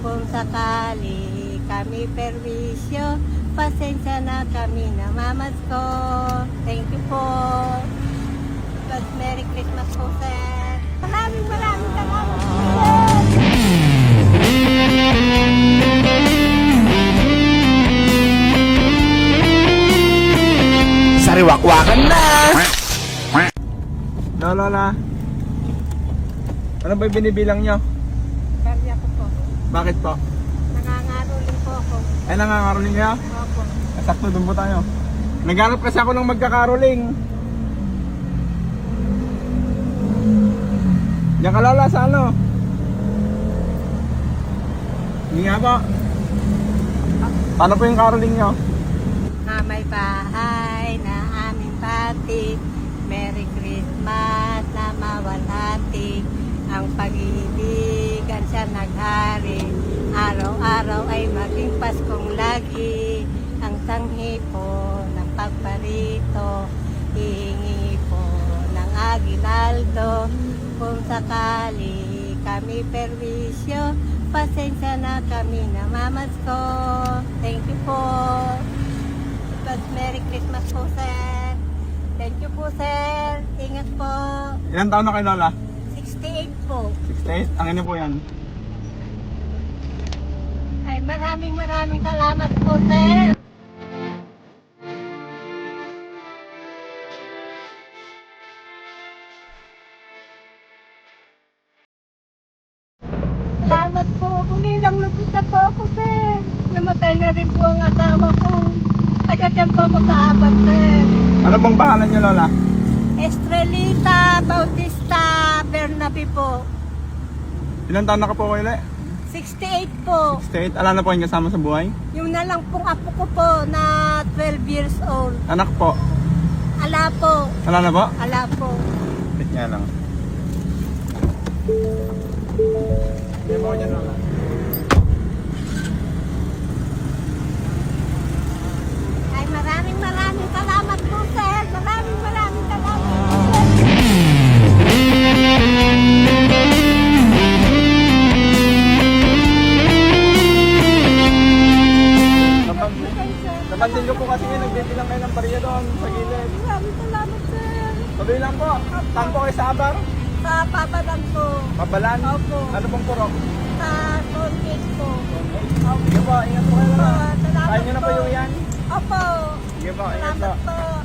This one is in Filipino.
Kung sakali kami perwisyo, pasensya na kami namamasko. Thank you po. God's Merry Christmas po, sir. Maraming salamat po, sir. Sariwakwakan na! Lola, ano ba yung binibilang nyo? Karya ko po. Bakit po? Nangangaroling po ako. Ay, nangangaroling nyo? Opo. Sakto, doon po tayo. Naghanap kasi ako ng magkakaroling. Diyan ka Lola, sa ano? Hindi nga po. Paano po yung caroling nyo? Na may bahay na aming pati. Merry Christmas na mawalhati. Ang pag-ibigan siya naghari. Araw-araw ay maging Paskong lagi. Ang tanghi po ng pagparito, hihingi po ng aginaldo. Kung sakali kami perwisyo, pasensya na kami namamasko. Thank you po. God's Merry Christmas po, sir. Thank you po, sir. Ingat po. Ilan taon na kayo Lola? 68 po. 68? Ang ino po yan? Ay, maraming salamat po, sir. Salamat po. Kumilang lubos na po ako, sir. Namatay na rin po ang asawa ko. Taga-tiyan po ako sa abat, sir. Ano pong pangalan nyo Lola? Estrelita Bautista Bernabe po. Ilan taon na ka po kayo ulit? 68 po. 68? Ala na po yung kasama sa buhay? Yung na lang pong apo ko po na 12 years old. Anak po? Ala po. Ala na po? Ala po. Wait nga lang. Hindi mo ko dyan Lola. Ay, maraming salamat po, sir. Maraming salamat po, sir. Napansin ko po kasi nga nagbibilang kayo ng bariya doon sa gilid. Maraming salamat, sir. Tuloy lang po. Saan po kayo sa Abar? Sa papalan po. Pabalan? Opo. Ano pong purok? Sa Colgate po. Sige po, ingat po kayo Lola. Salamat Kain nyo na po yung yan. Opo. Sige po, ingat po. Salamat po.